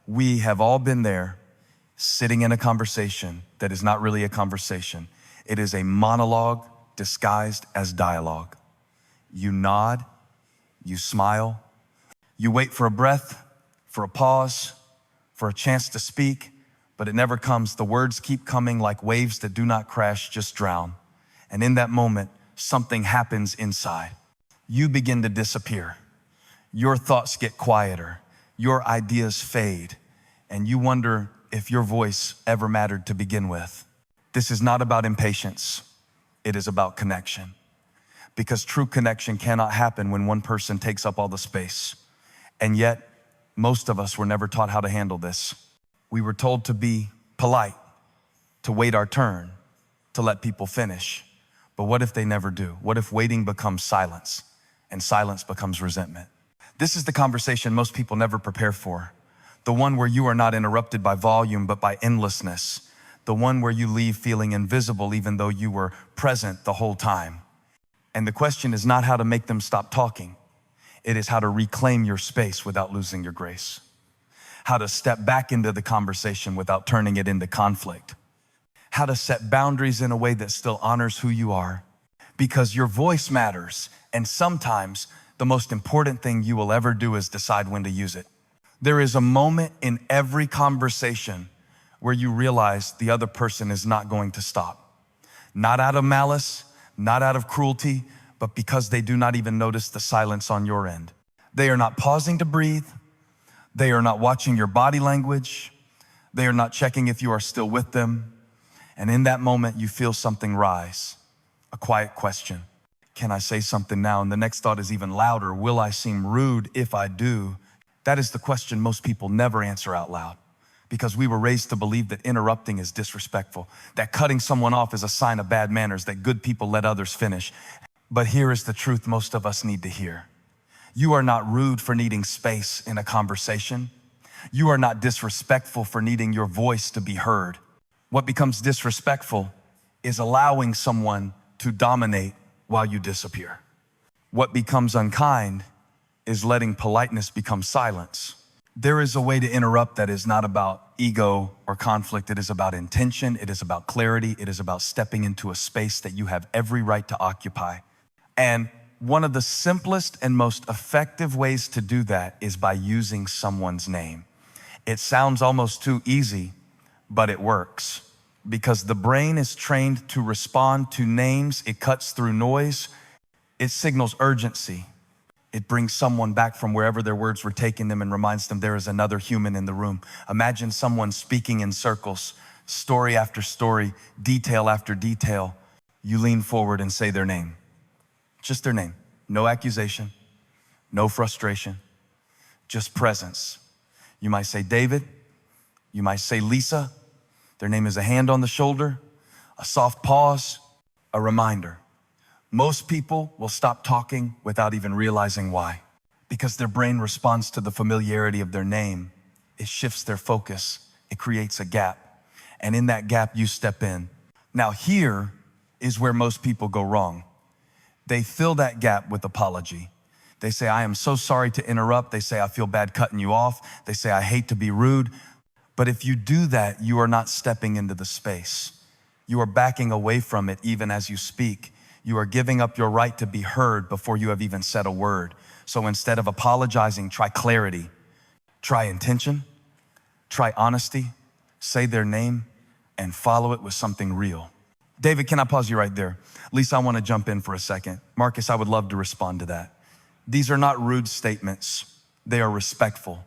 We have all been there, sitting in a conversation that is not really a conversation. It is a monologue disguised as dialogue. You nod, you smile, you wait for a breath, for a pause, for a chance to speak, but it never comes. The words keep coming like waves that do not crash, just drown. And in that moment, something happens inside. You begin to disappear. Your thoughts get quieter. Your ideas fade. And you wonder if your voice ever mattered to begin with. This is not about impatience. It is about connection. Because true connection cannot happen when one person takes up all the space. And yet, most of us were never taught how to handle this. We were told to be polite, to wait our turn, to let people finish. But what if they never do? What if waiting becomes silence and silence becomes resentment? This is the conversation most people never prepare for. The one where you are not interrupted by volume, but by endlessness. The one where you leave feeling invisible even though you were present the whole time. And the question is not how to make them stop talking. It is how to reclaim your space without losing your grace. How to step back into the conversation without turning it into conflict. How to set boundaries in a way that still honors who you are. Because your voice matters, and sometimes the most important thing you will ever do is decide when to use it. There is a moment in every conversation where you realize the other person is not going to stop. Not out of malice, not out of cruelty, but because they do not even notice the silence on your end. They are not pausing to breathe. They are not watching your body language. They are not checking if you are still with them. And in that moment, you feel something rise, a quiet question. Can I say something now? And the next thought is even louder. Will I seem rude if I do? That is the question most people never answer out loud, because we were raised to believe that interrupting is disrespectful, that cutting someone off is a sign of bad manners, that good people let others finish. But here is the truth most of us need to hear. You are not rude for needing space in a conversation. You are not disrespectful for needing your voice to be heard. What becomes disrespectful is allowing someone to dominate while you disappear. What becomes unkind is letting politeness become silence. There is a way to interrupt that is not about ego or conflict. It is about intention. It is about clarity. It is about stepping into a space that you have every right to occupy. And one of the simplest and most effective ways to do that is by using someone's name. It sounds almost too easy, but it works. Because the brain is trained to respond to names. It cuts through noise. It signals urgency. It brings someone back from wherever their words were taking them and reminds them there is another human in the room. Imagine someone speaking in circles, story after story, detail after detail. You lean forward and say their name. Just their name. No accusation, no frustration, just presence. You might say David. You might say Lisa. Their name is a hand on the shoulder, a soft pause, a reminder. Most people will stop talking without even realizing why. Because their brain responds to the familiarity of their name. It shifts their focus. It creates a gap. And in that gap, you step in. Now here is where most people go wrong. They fill that gap with apology. They say, I am so sorry to interrupt. They say, I feel bad cutting you off. They say, I hate to be rude. But if you do that, you are not stepping into the space. You are backing away from it even as you speak. You are giving up your right to be heard before you have even said a word. So instead of apologizing, try clarity, try intention, try honesty, say their name, and follow it with something real. David, can I pause you right there? Lisa, I want to jump in for a second. Marcus, I would love to respond to that. These are not rude statements. They are respectful,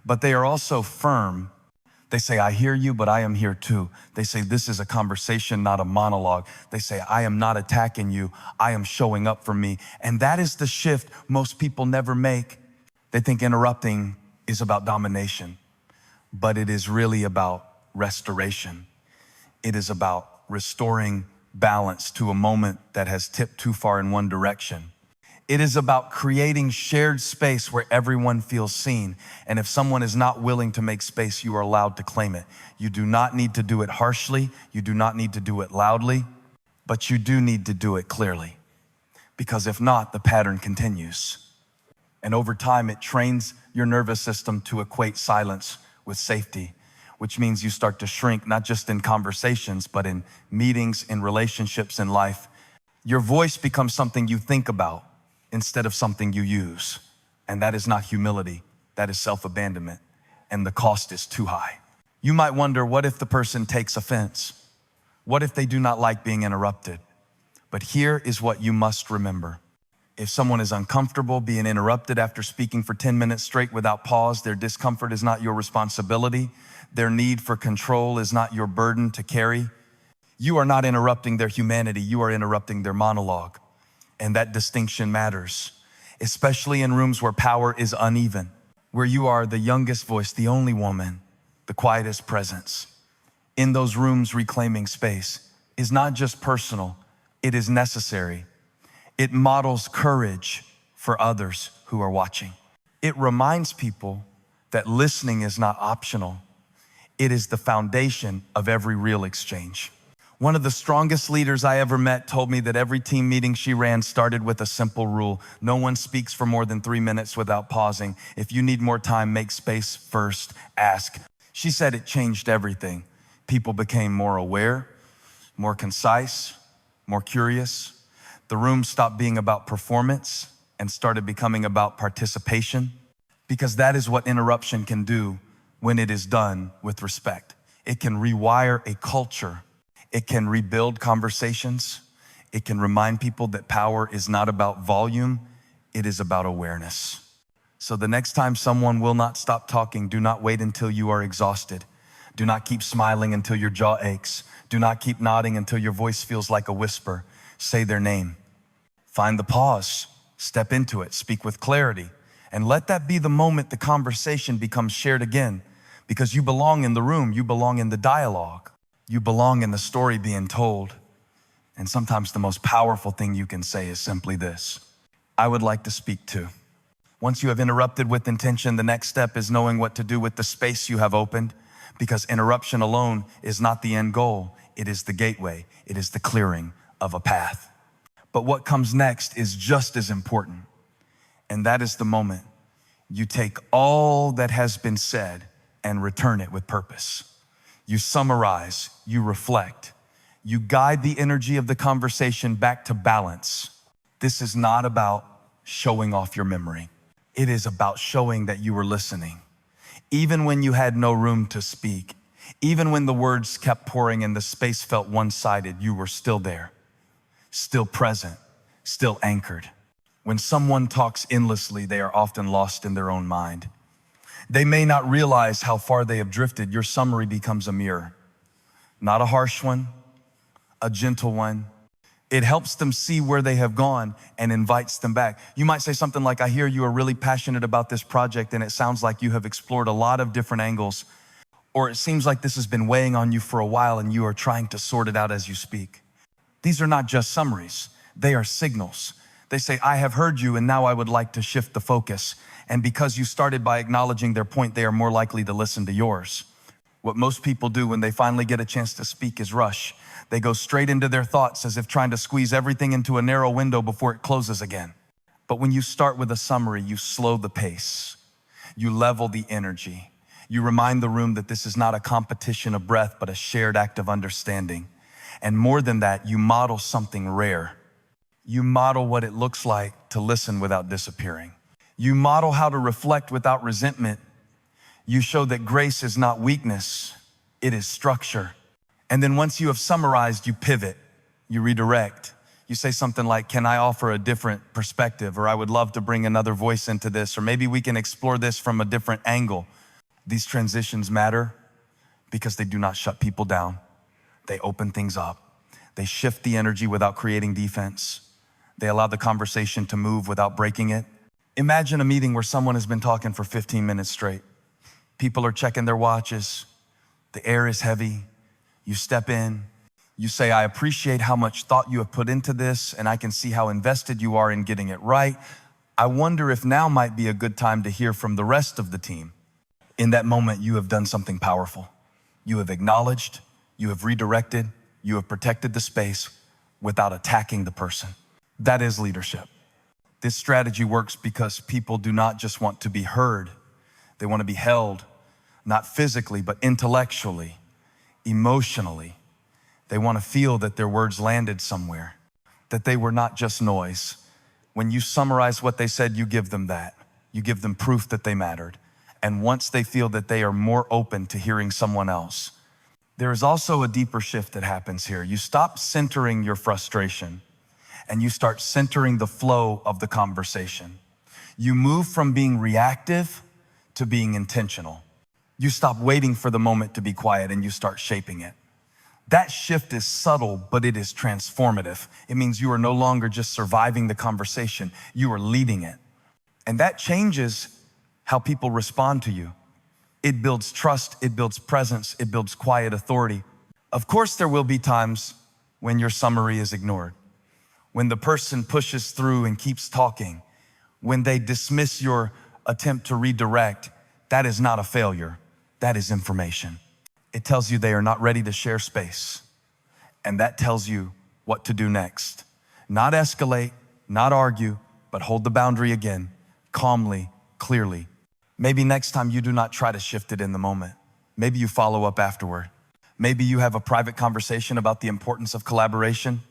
but they are also firm. They say, I hear you, but I am here too. They say, this is a conversation, not a monologue. They say, I am not attacking you. I am showing up for me. And that is the shift most people never make. They think interrupting is about domination, but it is really about restoration. It is about restoring balance to a moment that has tipped too far in one direction. It is about creating shared space where everyone feels seen. And if someone is not willing to make space, you are allowed to claim it. You do not need to do it harshly. You do not need to do it loudly, but you do need to do it clearly. Because if not, the pattern continues. And over time, it trains your nervous system to equate silence with safety, which means you start to shrink, not just in conversations, but in meetings, in relationships, in life. Your voice becomes something you think about instead of something you use. And that is not humility, that is self-abandonment, and the cost is too high. You might wonder, what if the person takes offense? What if they do not like being interrupted? But here is what you must remember. If someone is uncomfortable being interrupted after speaking for 10 minutes straight without pause, their discomfort is not your responsibility. Their need for control is not your burden to carry. You are not interrupting their humanity, you are interrupting their monologue. And that distinction matters, especially in rooms where power is uneven, where you are the youngest voice, the only woman, the quietest presence. In those rooms, reclaiming space is not just personal, it is necessary. It models courage for others who are watching. It reminds people that listening is not optional. It is the foundation of every real exchange. One of the strongest leaders I ever met told me that every team meeting she ran started with a simple rule. No one speaks for more than 3 minutes without pausing. If you need more time, make space first, ask. She said it changed everything. People became more aware, more concise, more curious. The room stopped being about performance and started becoming about participation, because that is what interruption can do when it is done with respect. It can rewire a culture. It can rebuild conversations. It can remind people that power is not about volume, it is about awareness. So the next time someone will not stop talking, do not wait until you are exhausted. Do not keep smiling until your jaw aches. Do not keep nodding until your voice feels like a whisper. Say their name. Find the pause, step into it, speak with clarity, and let that be the moment the conversation becomes shared again, because you belong in the room, you belong in the dialogue, you belong in the story being told. And sometimes the most powerful thing you can say is simply this: I would like to speak to. Once you have interrupted with intention, the next step is knowing what to do with the space you have opened, because interruption alone is not the end goal. It is the gateway. It is the clearing of a path. But what comes next is just as important. And that is the moment you take all that has been said and return it with purpose. You summarize, you reflect, you guide the energy of the conversation back to balance. This is not about showing off your memory. It is about showing that you were listening. Even when you had no room to speak, even when the words kept pouring and the space felt one-sided, you were still there, still present, still anchored. When someone talks endlessly, they are often lost in their own mind. They may not realize how far they have drifted. Your summary becomes a mirror, not a harsh one, a gentle one. It helps them see where they have gone and invites them back. You might say something like, I hear you are really passionate about this project, and it sounds like you have explored a lot of different angles, or it seems like this has been weighing on you for a while and you are trying to sort it out as you speak. These are not just summaries, they are signals. They say, I have heard you and now I would like to shift the focus. And because you started by acknowledging their point, they are more likely to listen to yours. What most people do when they finally get a chance to speak is rush. They go straight into their thoughts as if trying to squeeze everything into a narrow window before it closes again. But when you start with a summary, you slow the pace, you level the energy, you remind the room that this is not a competition of breath, but a shared act of understanding. And more than that, you model something rare. You model what it looks like to listen without disappearing. You model how to reflect without resentment. You show that grace is not weakness, it is structure. And then once you have summarized, you pivot, you redirect. You say something like, can I offer a different perspective? Or I would love to bring another voice into this, or maybe we can explore this from a different angle. These transitions matter because they do not shut people down. They open things up. They shift the energy without creating defense. They allow the conversation to move without breaking it. Imagine a meeting where someone has been talking for 15 minutes straight. People are checking their watches. The air is heavy. You step in. You say, I appreciate how much thought you have put into this, and I can see how invested you are in getting it right. I wonder if now might be a good time to hear from the rest of the team. In that moment, you have done something powerful. You have acknowledged, you have redirected, you have protected the space without attacking the person. That is leadership. This strategy works because people do not just want to be heard, they want to be held. not physically, but intellectually, emotionally. They want to feel that their words landed somewhere, that they were not just noise. When you summarize what they said, you give them that. You give them proof that they mattered. And once they feel that they are more open to hearing someone else, there is also a deeper shift that happens here. You stop centering your frustration and you start centering the flow of the conversation. You move from being reactive to being intentional. You stop waiting for the moment to be quiet and you start shaping it. That shift is subtle, but it is transformative. It means you are no longer just surviving the conversation, you are leading it. And that changes how people respond to you. It builds trust, it builds presence, it builds quiet authority. Of course, there will be times when your summary is ignored, when the person pushes through and keeps talking, when they dismiss your attempt to redirect. That is not a failure, that is information. It tells you they are not ready to share space, and that tells you what to do next. Not escalate, not argue, but hold the boundary again, calmly, clearly. Maybe next time you do not try to shift it in the moment. Maybe you follow up afterward. Maybe you have a private conversation about the importance of collaboration,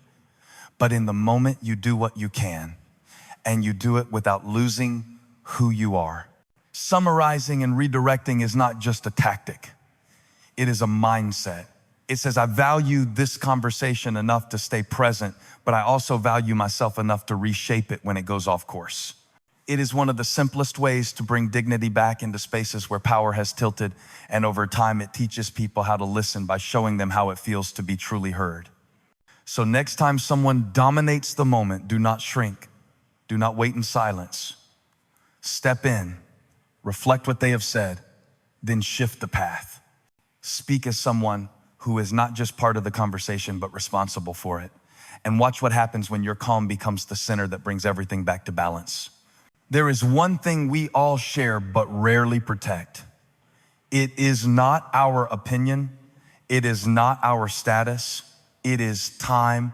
but in the moment you do what you can, and you do it without losing who you are. Summarizing and redirecting is not just a tactic. It is a mindset. It says, I value this conversation enough to stay present, but I also value myself enough to reshape it when it goes off course. It is one of the simplest ways to bring dignity back into spaces where power has tilted, and over time it teaches people how to listen by showing them how it feels to be truly heard. So next time someone dominates the moment, do not shrink. Do not wait in silence. Step in, reflect what they have said, then shift the path. Speak as someone who is not just part of the conversation, but responsible for it. And watch what happens when your calm becomes the center that brings everything back to balance. There is one thing we all share but rarely protect. It is not our opinion. It is not our status. It is time.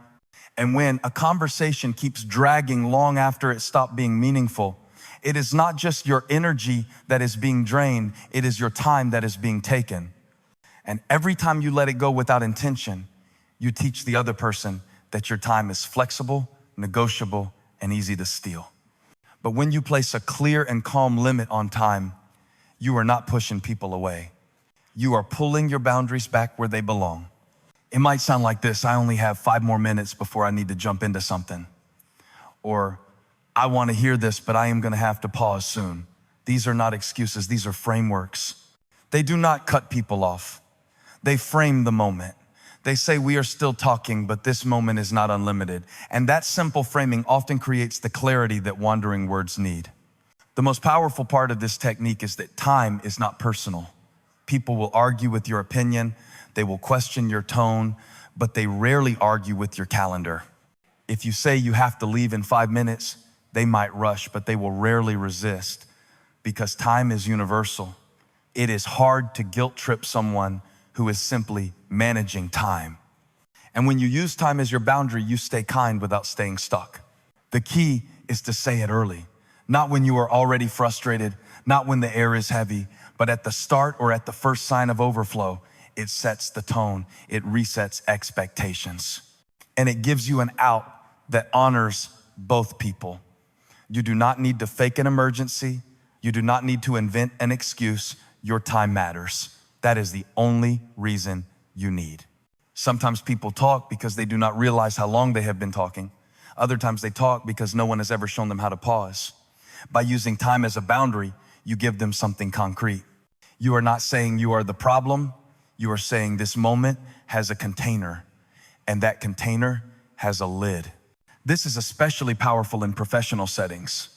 And when a conversation keeps dragging long after it stopped being meaningful, it is not just your energy that is being drained, it is your time that is being taken. And every time you let it go without intention, you teach the other person that your time is flexible, negotiable, and easy to steal. But when you place a clear and calm limit on time, you are not pushing people away. You are pulling your boundaries back where they belong. It might sound like this: I only have 5 more minutes before I need to jump into something. Or, I want to hear this, but I am going to have to pause soon. These are not excuses, these are frameworks. They do not cut people off. They frame the moment. They say we are still talking, but this moment is not unlimited. And that simple framing often creates the clarity that wandering words need. The most powerful part of this technique is that time is not personal. People will argue with your opinion, they will question your tone, but they rarely argue with your calendar. If you say you have to leave in 5 minutes, they might rush, but they will rarely resist, because time is universal. It is hard to guilt trip someone who is simply managing time. And when you use time as your boundary, you stay kind without staying stuck. The key is to say it early, not when you are already frustrated, not when the air is heavy, but at the start or at the first sign of overflow. It sets the tone, it resets expectations, and it gives you an out that honors both people. You do not need to fake an emergency. You do not need to invent an excuse. Your time matters. That is the only reason you need. Sometimes people talk because they do not realize how long they have been talking. Other times they talk because no one has ever shown them how to pause. By using time as a boundary, you give them something concrete. You are not saying you are the problem. You are saying this moment has a container, and that container has a lid. This is especially powerful in professional settings.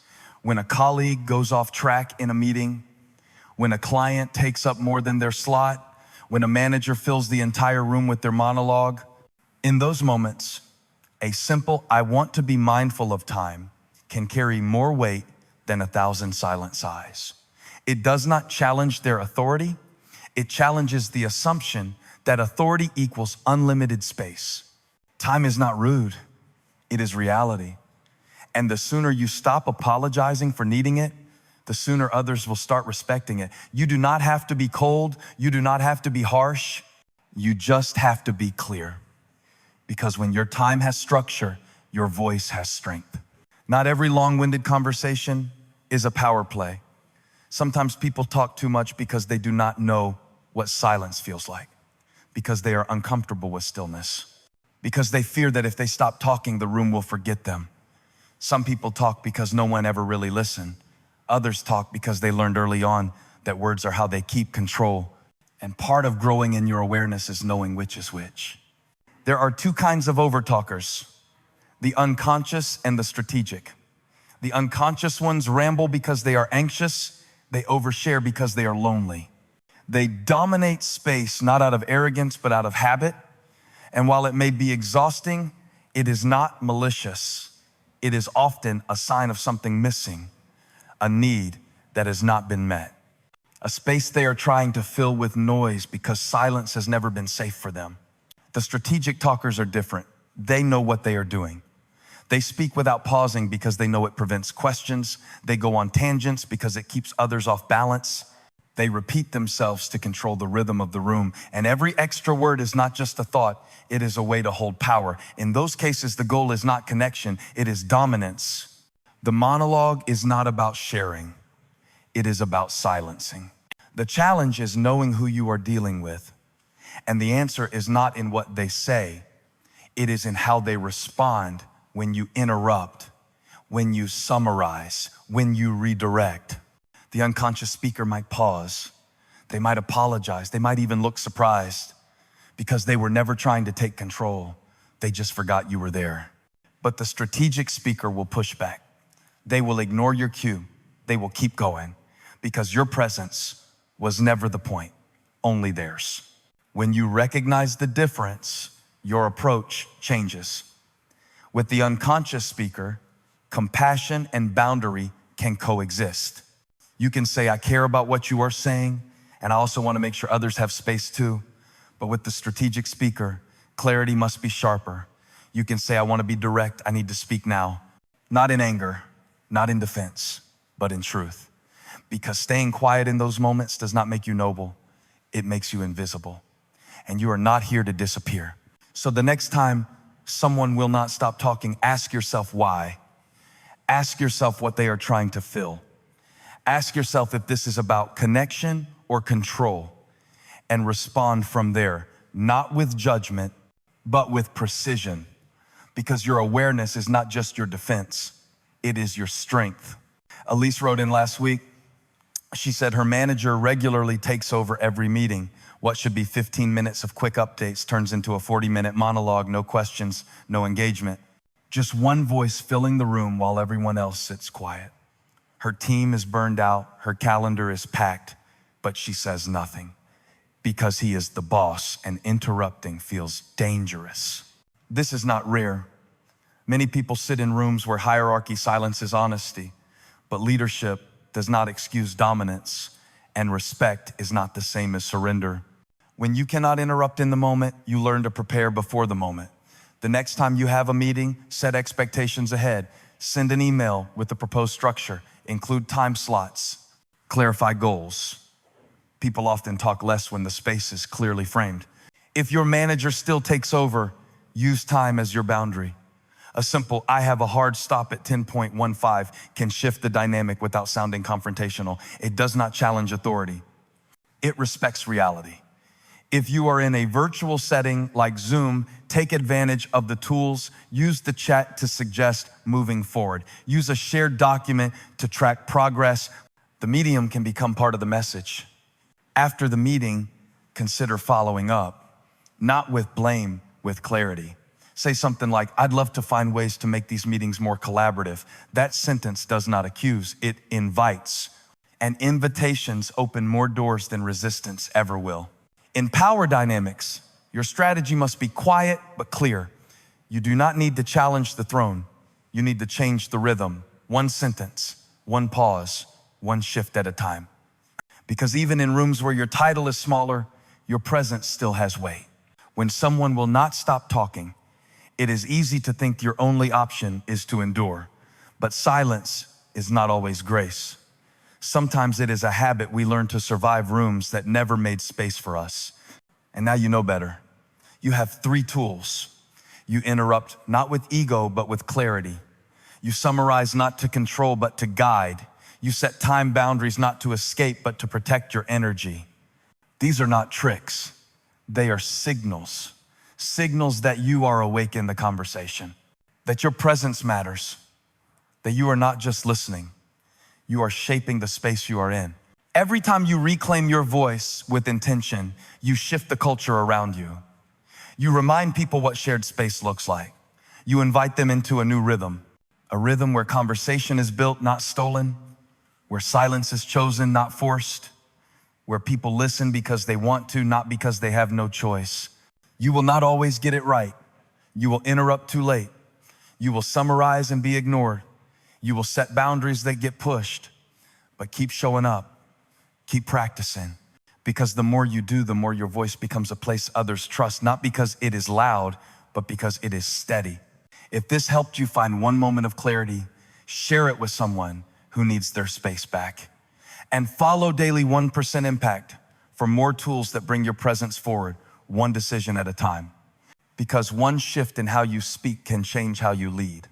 When a colleague goes off track in a meeting, when a client takes up more than their slot, when a manager fills the entire room with their monologue, in those moments, a simple "I want to be mindful of time" can carry more weight than 1,000 silent sighs. It does not challenge their authority. It challenges the assumption that authority equals unlimited space. Time is not rude. It is reality. And the sooner you stop apologizing for needing it, the sooner others will start respecting it. You do not have to be cold. You do not have to be harsh. You just have to be clear. Because when your time has structure, your voice has strength. Not every long-winded conversation is a power play. Sometimes people talk too much because they do not know what silence feels like, because they are uncomfortable with stillness, because they fear that if they stop talking, the room will forget them. Some people talk because no one ever really listened. Others talk because they learned early on that words are how they keep control. And part of growing in your awareness is knowing which is which. There are two kinds of overtalkers, the unconscious and the strategic. The unconscious ones ramble because they are anxious. They overshare because they are lonely. They dominate space, not out of arrogance, but out of habit. And while it may be exhausting, it is not malicious. It is often a sign of something missing, a need that has not been met, a space they are trying to fill with noise because silence has never been safe for them. The strategic talkers are different. They know what they are doing. They speak without pausing because they know it prevents questions. They go on tangents because it keeps others off balance. They repeat themselves to control the rhythm of the room. And every extra word is not just a thought, it is a way to hold power. In those cases, the goal is not connection, it is dominance. The monologue is not about sharing, it is about silencing. The challenge is knowing who you are dealing with. And the answer is not in what they say, it is in how they respond when you interrupt, when you summarize, when you redirect. The unconscious speaker might pause. They might apologize. They might even look surprised because they were never trying to take control. They just forgot you were there. But the strategic speaker will push back. They will ignore your cue. They will keep going because your presence was never the point, only theirs. When you recognize the difference, your approach changes. With the unconscious speaker, compassion and boundary can coexist. You can say, I care about what you are saying, and I also want to make sure others have space too. But with the strategic speaker, clarity must be sharper. You can say, I want to be direct, I need to speak now. Not in anger, not in defense, but in truth. Because staying quiet in those moments does not make you noble, it makes you invisible. And you are not here to disappear. So the next time someone will not stop talking, ask yourself why. Ask yourself what they are trying to fill. Ask yourself if this is about connection or control, and respond from there, not with judgment, but with precision, because your awareness is not just your defense, it is your strength. Elise wrote in last week, she said her manager regularly takes over every meeting. What should be 15 minutes of quick updates turns into a 40-minute monologue, no questions, no engagement. Just one voice filling the room while everyone else sits quiet. Her team is burned out, her calendar is packed, but she says nothing because he is the boss and interrupting feels dangerous. This is not rare. Many people sit in rooms where hierarchy silences honesty, but leadership does not excuse dominance, and respect is not the same as surrender. When you cannot interrupt in the moment, you learn to prepare before the moment. The next time you have a meeting, set expectations ahead. Send an email with the proposed structure. Include time slots. Clarify goals. People often talk less when the space is clearly framed. If your manager still takes over, use time as your boundary. A simple, I have a hard stop at 10.15 can shift the dynamic without sounding confrontational. It does not challenge authority. It respects reality. If you are in a virtual setting like Zoom, take advantage of the tools. Use the chat to suggest moving forward. Use a shared document to track progress. The medium can become part of the message. After the meeting, consider following up, not with blame, with clarity. Say something like, I'd love to find ways to make these meetings more collaborative. That sentence does not accuse, it invites. And invitations open more doors than resistance ever will. In power dynamics, your strategy must be quiet but clear. You do not need to challenge the throne. You need to change the rhythm. One sentence, one pause, one shift at a time. Because even in rooms where your title is smaller, your presence still has weight. When someone will not stop talking, it is easy to think your only option is to endure. But silence is not always grace. Sometimes it is a habit we learn to survive rooms that never made space for us. And now you know better. You have 3 tools. You interrupt not with ego, but with clarity. You summarize not to control, but to guide. You set time boundaries not to escape, but to protect your energy. These are not tricks. They are signals. Signals that you are awake in the conversation, that your presence matters, that you are not just listening, you are shaping the space you are in. Every time you reclaim your voice with intention, you shift the culture around you. You remind people what shared space looks like. You invite them into a new rhythm, a rhythm where conversation is built, not stolen, where silence is chosen, not forced, where people listen because they want to, not because they have no choice. You will not always get it right. You will interrupt too late. You will summarize and be ignored. You will set boundaries that get pushed, but keep showing up, keep practicing, because the more you do, the more your voice becomes a place others trust, not because it is loud, but because it is steady. If this helped you find one moment of clarity, share it with someone who needs their space back. And follow Daily 1% Impact for more tools that bring your presence forward, one decision at a time. Because one shift in how you speak can change how you lead.